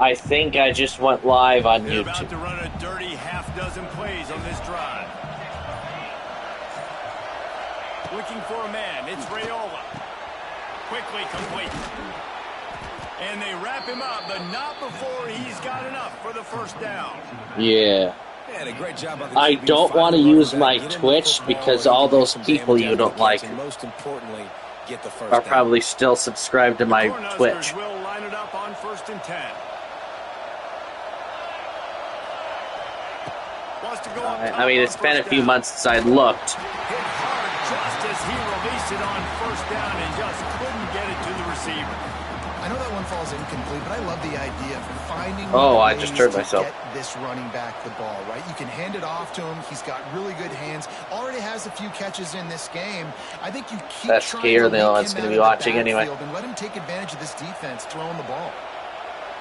I think I just went live on They're about YouTube. to run a dirty half-dozen plays on this drive. Looking for a man. It's Raiola. Quickly complete. And they wrap him up, but not before he's got enough for the first down. Yeah. Yeah, a great job by the I QB. don't want to use my Get him the Twitch football because where he all can get those some people damage you after the don't like catch, and most importantly, get the first are down. probably still subscribed to my Cornhuskers Twitch. will line it up on 1st and 10. Wants to go up top I mean, on it's been a first few down. months since I looked. Hit hard just as he released it on first down and just couldn't get it to the receiver. I know that one falls incomplete, but I love the idea of finding I just ways turned to myself. get this running back the ball, right? You can hand it off to him. He's got really good hands. Already has a few catches in this game. I think you keep Best trying skier to though leak that's him going to out be of the watching anyway. backfield and let him take advantage of this defense throwing the ball.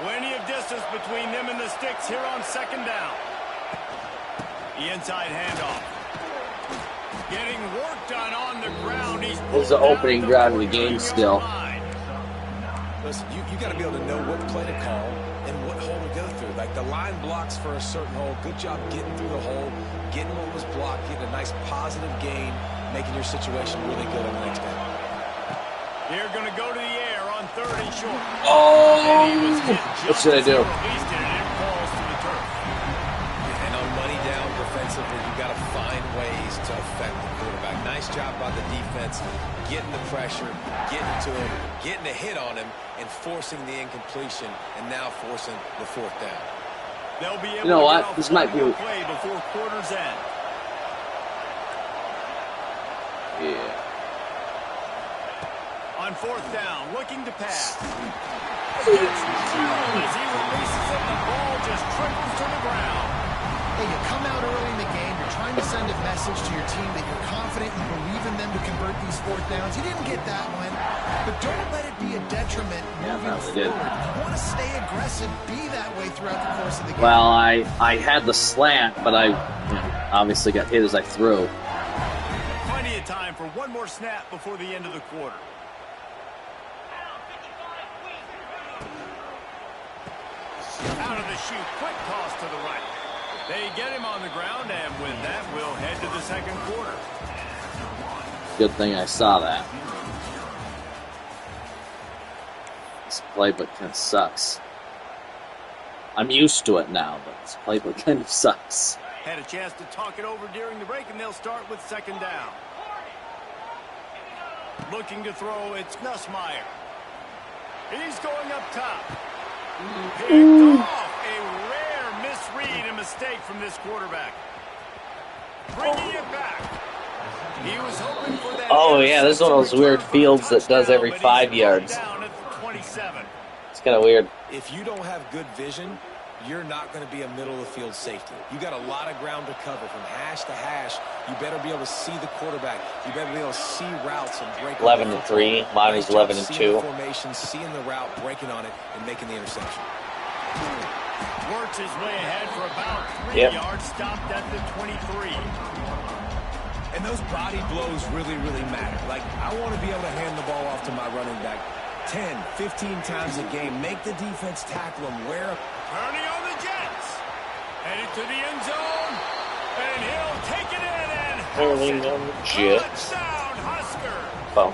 Plenty of distance between them and the sticks here on 2nd down. The inside handoff. Getting work done on the ground. He's This is the opening drive of the game still. Listen, you got to be able to know what play to call and what hole to go through. Like the line blocks for a certain hole. Good job getting through the hole, getting what was blocked, getting a nice positive gain, making your situation really good on the next down. They're going to go to the air on 3rd and short. What should I do? Released it and it falls to the turf. And on money down defensively, you got to find ways to affect the quarterback. Nice job by the defense, getting the pressure, getting to him, getting a hit on him, and forcing the incompletion, and now forcing the 4th down. They'll be able You know to what? get off This one might be- more play before quarter's end. Yeah. On 4th down, looking to pass. It's Jones as he releases it, the ball just trickles to the ground. Hey, you come out early in the game. You're trying to send a message to your team that you're confident, you believe in them to convert these 4th downs. You didn't get that one, but don't let it be a detriment moving no, they forward. did. You want to stay aggressive, be that way throughout the course of the game. Well, I had the slant, but I obviously got hit as I threw. Plenty of time for one more snap before the end of the quarter. Out of the chute, quick toss to the right. They get him on the ground, and with that, we'll head to the 2nd quarter. Good thing I saw that. This playbook kind of sucks. I'm used to it now, but this playbook kind of sucks. Had a chance to talk it over during the break, and they'll start with 2nd down. Looking to throw, it's Nussmeier. He's going up top. Picked off. A rare misread and mistake from this quarterback. Bringing it back. He was hoping for that. Oh, yeah, this is one of those weird fields that does every 5 yards. Down at the 27. It's kind of weird. If you don't have good vision, you're not going to be a middle-of-the-field safety. You got a lot of ground to cover from hash to hash. You better be able to see the quarterback. You better be able to see routes and break. 11-3. Mine is 11-2. Formation, seeing the route, breaking on it, and making the interception. Works his way ahead for about 3 yards. Stopped at the 23. And those body blows really, really matter. Like, I want to be able to hand the ball off to my running back 10, 15 times a game. Make the defense tackle him. Turning on the Jets. Headed to the end zone. And he'll take it in and Turning on the Jets. Touchdown, Husker. Bum.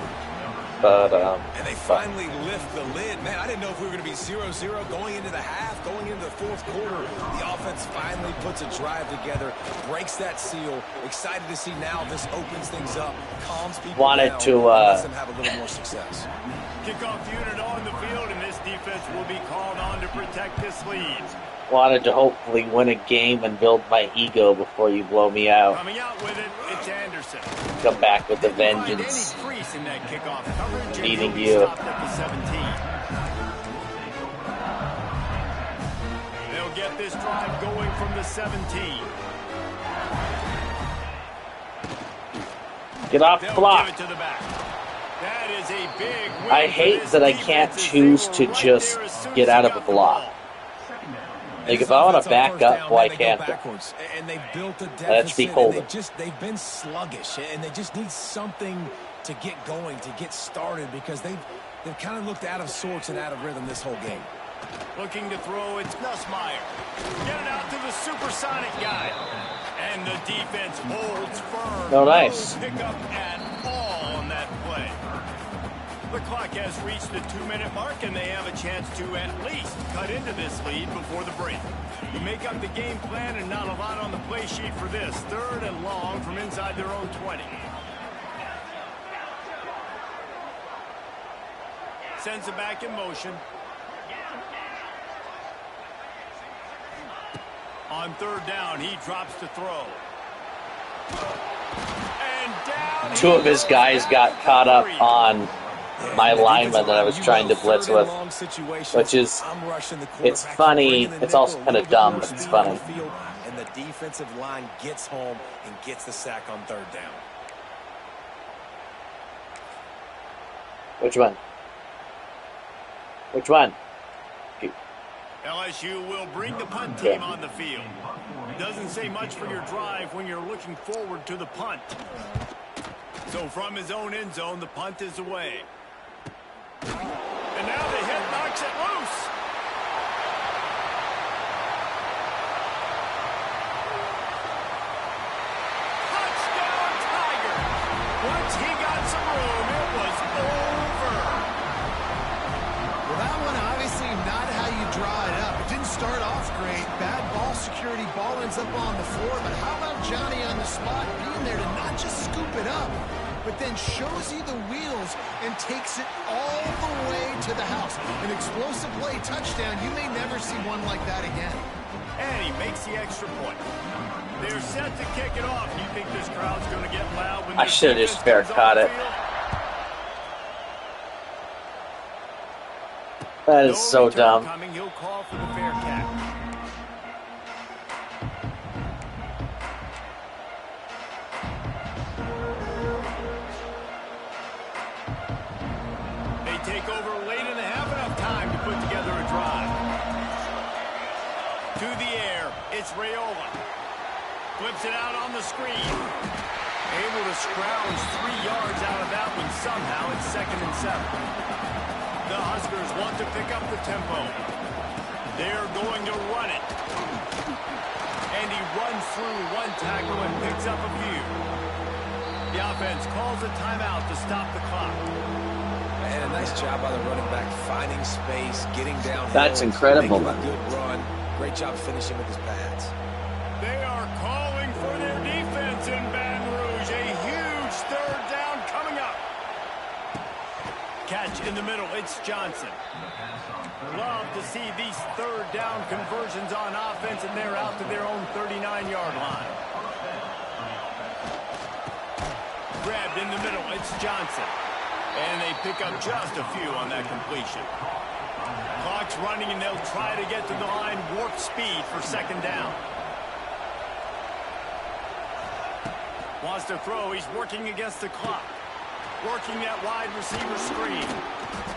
And they finally lift the lid. Man, I didn't know if we were going to be 0-0 going into the half, going into the 4th quarter. The offense finally puts a drive together, breaks that seal. Excited to see now this opens things up, calms people Wanted down, to, and lets them have a little more success. Kickoff unit on the field, and this defense will be called on to protect this lead. Wanted to hopefully win a game and build my ego before you blow me out. Coming out with it, it's Anderson. Come back with the Didn't find vengeance. any crease in that kickoff coverage, and Beating he'll be you. stopped at the 17. They'll get this drive going from the 17. Get off the They'll block. give it to the back. That is a big win I for hate this that I defense can't as they choose were to right just there as soon get as out he of a got the block. ball. Like, if I want to back up, why can't I? And they built a deficit. Let's be holding. They've been sluggish, and they just need something to get going, to get started, because they've kind of looked out of sorts and out of rhythm this whole game. Looking to throw, it's Nussmeier. Get it out to the supersonic guy. And the defense holds firm. Oh, nice. No pickup at all on that play. The clock has reached the 2-minute mark, and they have a chance to at least cut into this lead before the break. You make up the game plan, and not a lot on the play sheet for this. 3rd and long from inside their own 20. Sends it back in motion. On 3rd down, he drops to throw. And down. 2 of his guys got caught up on my lineman that I was trying to blitz with, which is, it's funny, it's also kind of dumb, but it's funny. And the defensive line gets home and gets the sack on 3rd down. Which one? Which one? LSU will bring the punt team on the field. Doesn't say much for your drive when you're looking forward to the punt. So from his own end zone, the punt is away. And now the hit knocks it loose. Touchdown, Tiger. Once he got some room, it was over. Well, that one obviously not how you draw it up. It didn't start off great. Bad ball security. Ball ends up on the floor. But how about Johnny on the spot being there to not just scoop it up, but then shows you the wheels and takes it all the way to the house. An explosive play touchdown. You may never see one like that again. And he makes the extra point. They're set to kick it off. You think this crowd's going to get loud when I should have just fair caught it. That is so dumb. Coming, he'll call for the fair catch. Take over late in the half, enough time to put together a drive. To the air, it's Raiola. Flips it out on the screen. Able to scrounge 3 yards out of that one somehow. It's 2nd and 7. The Huskers want to pick up the tempo. They're going to run it. And he runs through one tackle and picks up a few. The offense calls a timeout to stop the clock. And a nice job by the running back, finding space, getting down. That's incredible, man. Good run. Great job finishing with his pads. They are calling for their defense in Baton Rouge. A huge 3rd down coming up. Catch in the middle. It's Johnson. Love to see these 3rd down conversions on offense, and they're out to their own 39-yard line. Grabbed in the middle. It's Johnson. And they pick up just a few on that completion. Clock's running, and they'll try to get to the line. Warp speed for 2nd down. Wants to throw. He's working against the clock. Working that wide receiver screen.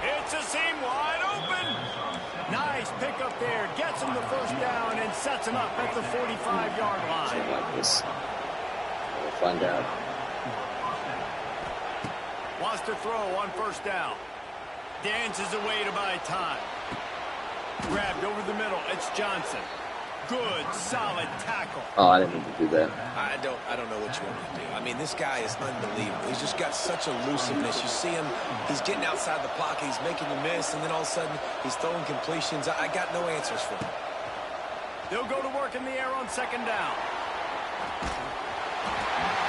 It's a seam wide open. Nice pickup there. Gets him the 1st down and sets him up at the 45-yard line. Like this. We'll find out. Wants to throw on 1st down. Dances away to buy time. Grabbed over the middle. It's Johnson. Good, solid tackle. Oh, I didn't mean to do that. I don't know what you want me to do. I mean, this guy is unbelievable. He's just got such elusiveness. You see him, he's getting outside the pocket, he's making you miss, and then all of a sudden, he's throwing completions. I got no answers for him. They'll go to work in the air on 2nd down.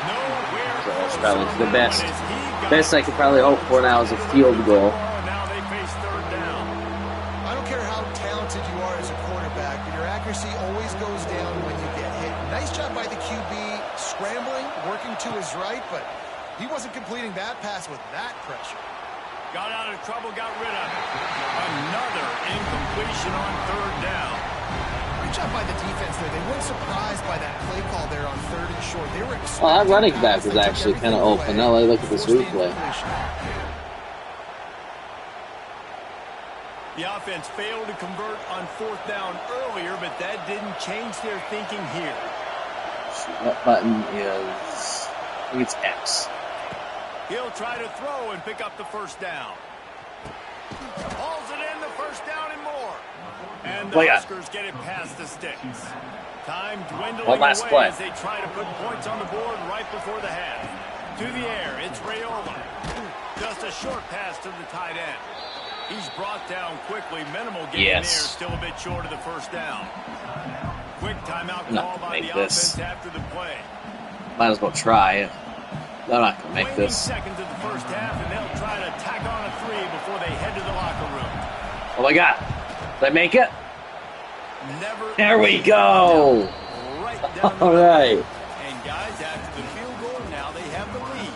Nowhere So that's close probably on the that best. one as he got Best I could probably hope for now is a field goal. Now they face 3rd down. I don't care how talented you are as a quarterback, but your accuracy always goes down when you get hit. Nice job by the QB scrambling, working to his right, but he wasn't completing that pass with that pressure. Got out of trouble, got rid of it. Another incompletion on 3rd down. Great job by the defense there. They weren't surprised by that play call there on 3rd and short. They were expecting Well, that running back pass. was They took actually kind of everything open. Now I look at this away. replay. The offense failed to convert on 4th down earlier, but that didn't change their thinking here. What button is... I think it's X. He'll try to throw and pick up the 1st down. Hauls it in, the 1st down and more. And the Huskers get it past the sticks. Time dwindling one last away play as they try to put points on the board right before the half. To the air, it's Raiola. Just a short pass to the tight end. He's brought down quickly. Minimal gain there, still a bit short of the first down. Quick timeout call by the offense after the play. Might as well try it. They're not going to make this. Seconds of the first half, and they'll try to tack on a 3 before they head to the locker room. Oh my God. Did I make it? There we go. All right. And guys, after the field goal, now they have the lead.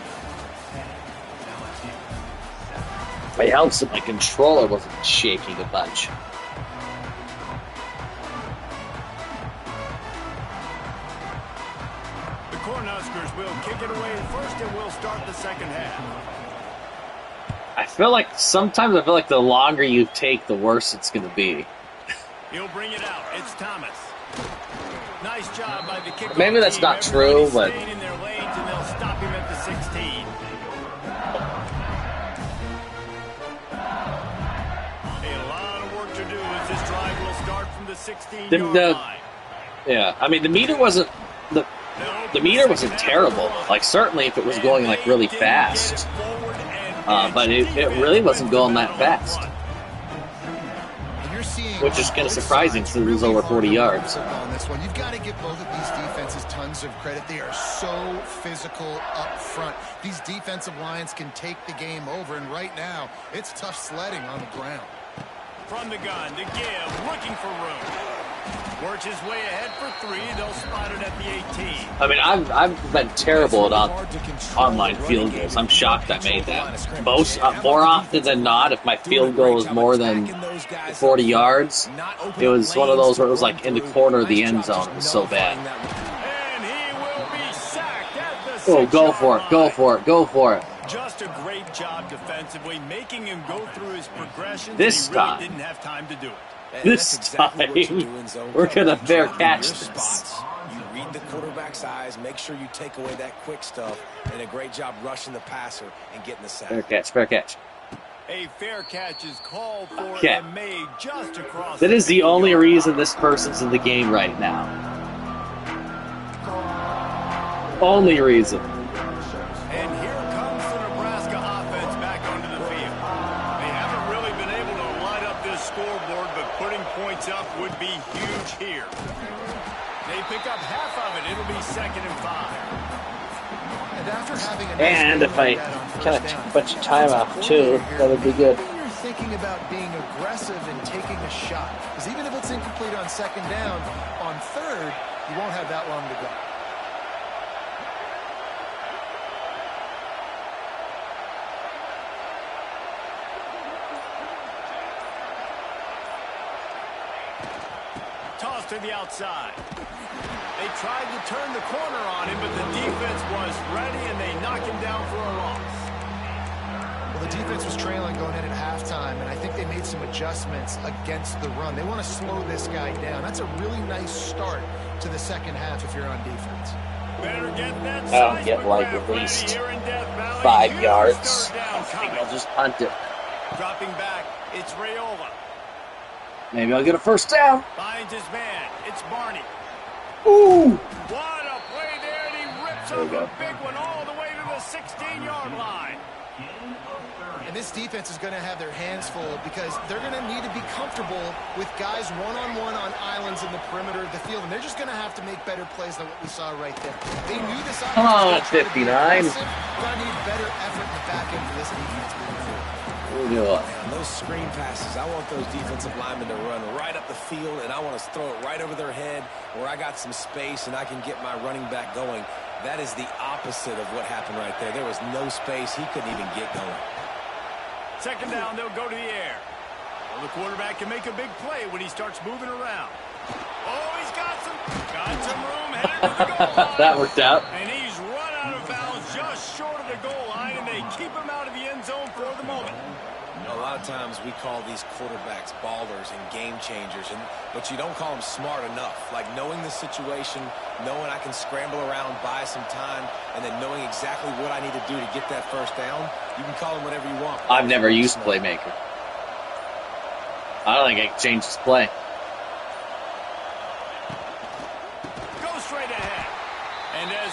It helps that my controller wasn't shaking a bunch. The Cornhuskers will kick it away first, and we'll start the second half. I feel like the longer you take, the worse it's going to be. He'll bring it out. It's Thomas. Nice job by the kickoff. Maybe that's not true, but in their lanes, and they'll stop him at the 16. A lot of work to do as this drive will start from the 16-yard line. Yeah, I mean the meter wasn't terrible. Like certainly if it was going like really fast, but it really wasn't going that fast. Which is kind of surprising since it was over 40 yards. On this one, you've got to give both of these defenses tons of credit. They are so physical up front. These defensive lines can take the game over, and right now, it's tough sledding on the ground. From the gun, to give, looking for room. Works his way ahead for 3. They'll spot it at the 18. I mean, I've been terrible at online field goals. I'm shocked I made that. More often than not, if my field goal is more than 40 yards, it was one of those where it was like in the corner of the end zone. It was so bad. And he will be sacked at the 6-yard Oh, go for it, go for it, go for it. Just a great job defensively, making him go through his progressions. This time. Didn't have time to do it. This time, we're going to fair catch this. You read the quarterback's eyes, make sure you take away that quick stuff, and a great job rushing the passer and getting the sack. Fair catch, fair catch. A fair catch is called for and made just across. That is the only reason this person's in the game right now. Only reason. And here comes the Nebraska offense back onto the field. They haven't really been able to light up this scoreboard, but putting points up would be huge here. They pick up half of it. It'll be 2nd and 5. And after having a and if I kind of took a bunch of time off too, that would be good. You're thinking about being aggressive and taking a shot. Because even if it's incomplete on 2nd down, on 3rd, you won't have that long to go. Toss to the outside. They tried to turn the corner on him, but the defense was ready, and they knock him down for a loss. Well, the defense was trailing going in at halftime, and I think they made some adjustments against the run. They want to slow this guy down. That's a really nice start to the second half if you're on defense. Better get that I'll get like at least 5 yards. I think I'll just punt it. Dropping back, it's Raiola. Maybe I'll get a first down. Finds his man. It's Barney. Ooh! What a play there, and he rips up a big one all the way to the 16-yard line. And this defense is going to have their hands full because they're going to need to be comfortable with guys one-on-one on islands in the perimeter of the field, and they're just going to have to make better plays than what we saw right there. They knew this offense was going to 59. be aggressive. Going to need better effort in the back end for this defense. Man, those screen passes, I want those defensive linemen to run right up the field, and I want to throw it right over their head where I got some space and I can get my running back going. That is the opposite of what happened right there. There was no space. He couldn't even get going. 2nd down, they'll go to the air. Well, the quarterback can make a big play when he starts moving around. Oh, he's got some room headed to the goal line. That worked out. And he's run out of bounds just short of the goal line, and they keep him out of the end zone for the moment. A lot of times we call these quarterbacks ballers and game changers, but you don't call them smart enough. Like knowing the situation, knowing I can scramble around, buy some time, and then knowing exactly what I need to do to get that first down, you can call them whatever you want. I've never used Playmaker. I don't think I can change this play.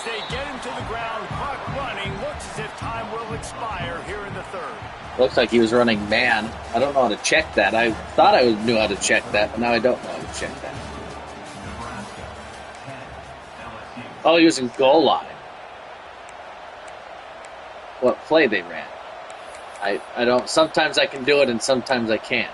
As they get him to the ground, clock running, looks as if time will expire here in the third. Looks like he was running man. I don't know how to check that. I thought I knew how to check that, but now I don't know how to check that. Oh, he was in goal line. What play they ran? I don't. Sometimes I can do it, and sometimes I can't.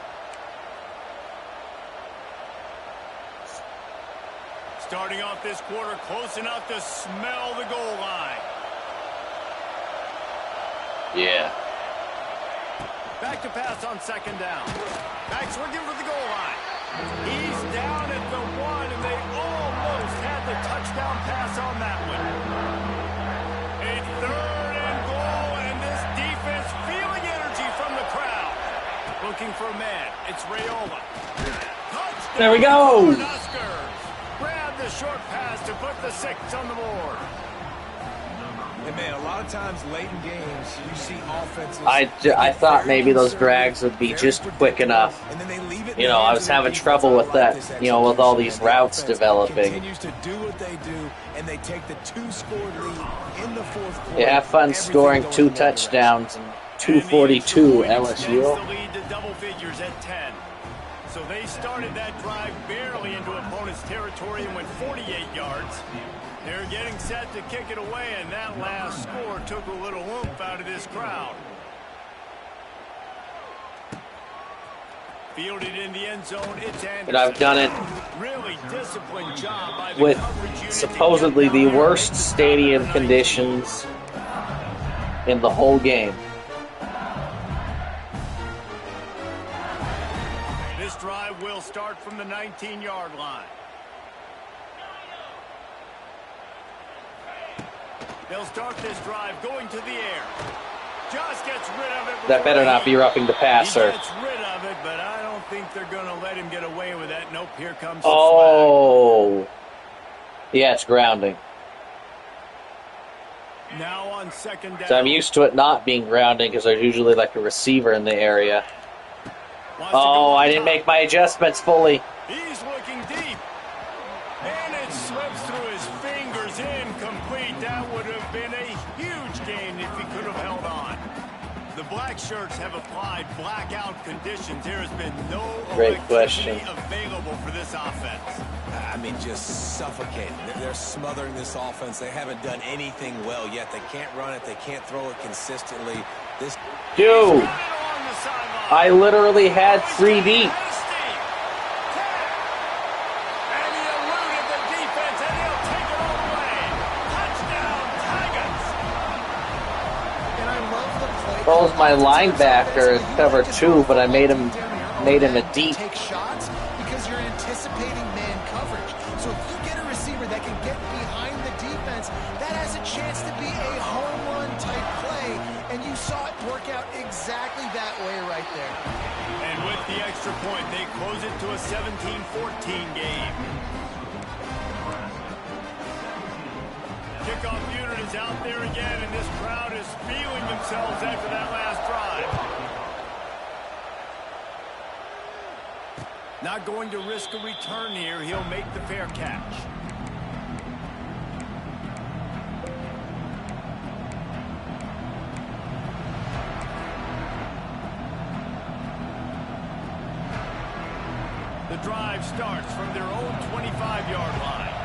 Starting off this quarter close enough to smell the goal line. Yeah. Back to pass on second down. Back swinging for the goal line. He's down at the 1, and they almost had the touchdown pass on that one. A third and goal, and this defense feeling energy from the crowd. Looking for a man. It's Raiola. Touchdown. There we go. Grab the short pass to put the 6 on the board. And man, a lot of times late in games, you see offenses. I thought maybe those drags would be just quick enough. You know, I was having trouble with that, you know, with all these routes developing. Continues to do what they do, and they take the 2-score lead in the fourth quarter. You have fun scoring 2 touchdowns and 242 LSU. The lead to double figures at 10. So they started that drive barely into opponent's territory and went 48 yards. They're getting set to kick it away, and that last score took a little oomph out of this crowd. Fielded in the end zone, it's Anderson. But I've done it really disciplined job by the with supposedly the worst stadium conditions in the whole game. This drive will start from the 19-yard line. They'll start this drive going to the air. Just gets rid of it. That better not be roughing the passer. He gets rid of it, but I don't think they're going to let him get away with that. Nope, here comes the flag. Yeah, it's grounding. Now on second down. So I'm used to it not being grounding because there's usually like a receiver in the area. Oh, I didn't make my adjustments fully. He's looking deep. And it slips through his fingers, incomplete. That would have been a huge gain if he could have held on. The black shirts have applied blackout conditions. There has been no electricity available for this offense. I mean, just suffocating. They're smothering this offense. They haven't done anything well yet. They can't run it. They can't throw it consistently. This dude, I literally had 3 deep. Well, was my linebacker at cover 2, but I made him a deep. Take shots because you're anticipating man coverage. So if you get a receiver that can get behind the defense, that has a chance to be a home run type play, and you saw it work out exactly that way right there. And with the extra point, they close it to a 17-14 game. Kickoff unit is out there again, and this crowd is feeling themselves after that last drive. Not going to risk a return here. He'll make the fair catch. The drive starts from their own 25-yard line.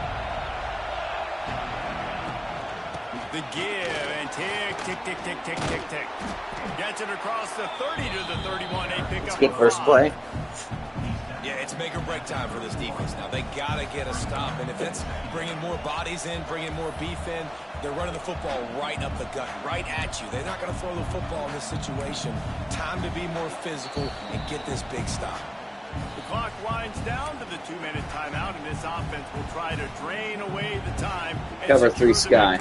The give and tick, tick, tick, tick, tick, tick, tick. Gets it across the 30 to the 31. A pickup. It's good first play. Yeah, it's make or break time for this defense now. They got to get a stop, and if it's bringing more bodies in, bringing more beef in, they're running the football right up the gut, right at you. They're not going to throw the football in this situation. Time to be more physical and get this big stop. The clock winds down to the 2-minute timeout, and this offense will try to drain away the time. Cover 3 Sky.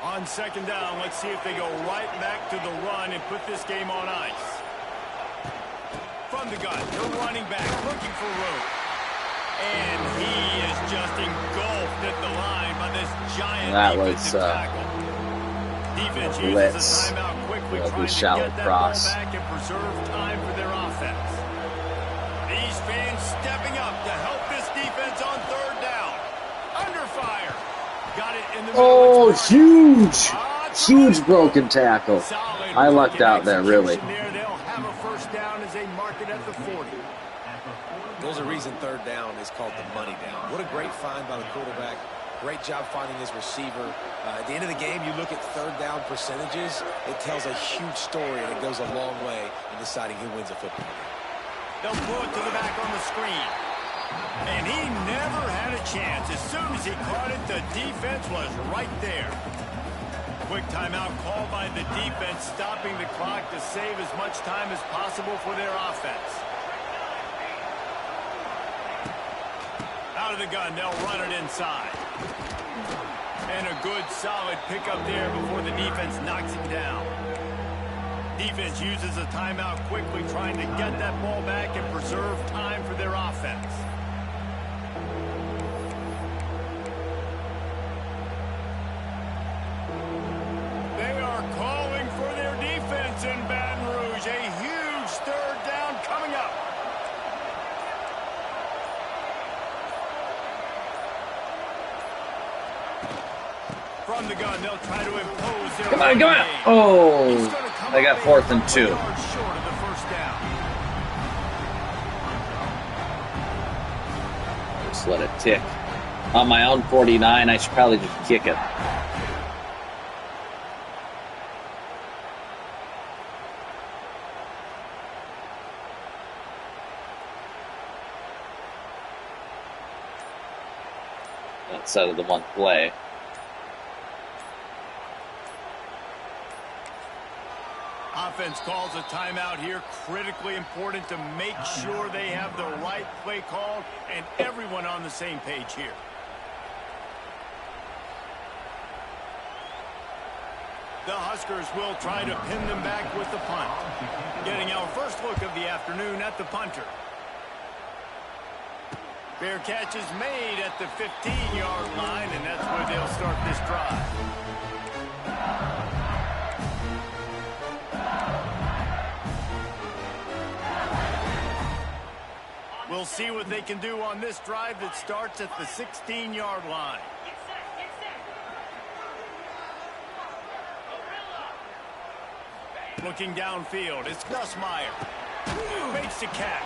On second down, let's see if they go right back to the run and put this game on ice. From the gun, the running back looking for room. And he is just engulfed at the line by this giant defensive tackle. Defense uses a timeout quickly quickly trying to get that ball back and preserve time for their offense. These fans stepping up to help this defense on third down. Under fire. Got it in the middle. Oh, huge! Huge broken tackle. I lucked out there, really. They'll have a first down as they mark it at the 40. There's a reason third down is called the money down. What a great find by the quarterback. Great job finding his receiver. At the end of the game, you look at third down percentages. It tells a huge story, and it goes a long way in deciding who wins a football game. They'll throw it to the back on the screen. And he never had a chance. As soon as he caught it, the defense was right there. Quick timeout called by the defense, stopping the clock to save as much time as possible for their offense. Out of the gun, they'll run it inside. And a good, solid pickup there before the defense knocks it down. Defense uses a timeout quickly, trying to get that ball back and preserve time for their offense. They are calling for their defense in Baton Rouge. A huge third down coming up. From the gun, they'll try to impose their Come on, come on! Oh, I got 4th and 2. Short of the first down. Just let it tick. On my own 49, I should probably just kick it. Outside of the one play. Offense calls a timeout here. Critically important to make sure they have the right play call and everyone on the same page here. The Huskers will try to pin them back with the punt. Getting our first look of the afternoon at the punter. Fair catch is made at the 15-yard line, and that's where they'll start this drive. We'll see what they can do on this drive that starts at the 16-yard line. Looking downfield, it's Nussmeier. Makes the catch.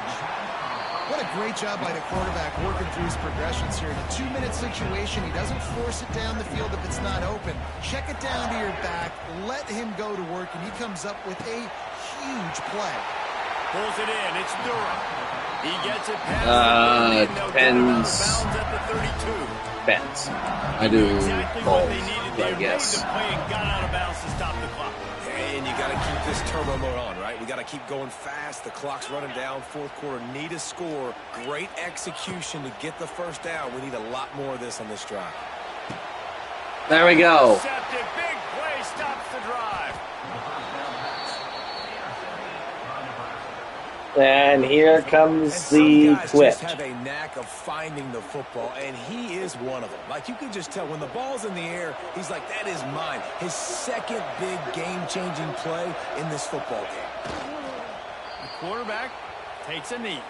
What a great job by the quarterback working through his progressions here. In a 2-minute situation, he doesn't force it down the field if it's not open. Check it down to your back, let him go to work, and he comes up with a huge play. Pulls it in, it's Durham. He gets it past the 30, depends. At the 32. Depends. I do both, I guess. Got out of bounds to stop the clock. And you got to keep this turbo mode on, right? We got to keep going fast. The clock's running down. Fourth quarter, need a score. Great execution to get the first down. We need a lot more of this on this drive. There we go. Intercepted. Big play stops the drive. And here comes the guys twitch. just have a knack of finding the football, and he is one of them. Like, you can just tell when the ball's in the air, he's like, that is mine. His second big game-changing play in this football game. The quarterback takes a knee.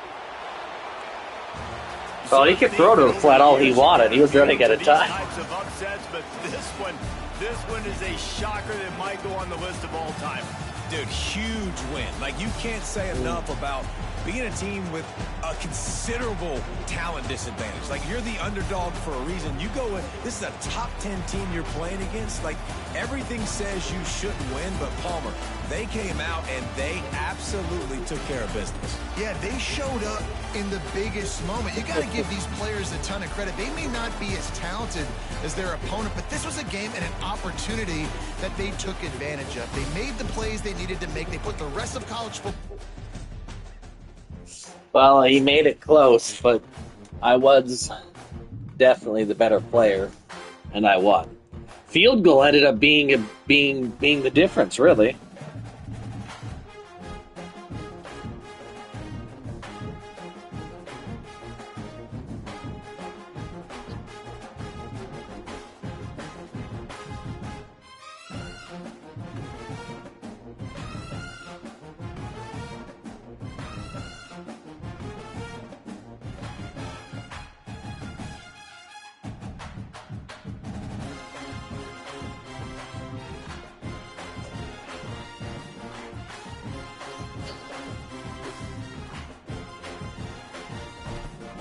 Well, he could throw to the flat all he wanted. He was running at a time. Types of upsets, but this one is a shocker that might go on the list of all time. Dude, huge win. Like, you can't say enough about being a team with a considerable talent disadvantage. Like, you're the underdog for a reason. You go in, this is a top 10 team you're playing against. Like, everything says you shouldn't win, but Palmer, they came out and they absolutely took care of business. Yeah, they showed up in the biggest moment. You got to give these players a ton of credit. They may not be as talented as their opponent, but this was a game and an opportunity that they took advantage of. They made the plays they needed to make. They put the rest of college football. Well, he made it close, but I was definitely the better player, and I won. Field goal ended up being the difference, really.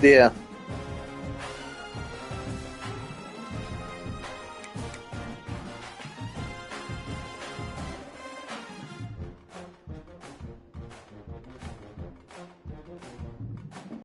Yeah.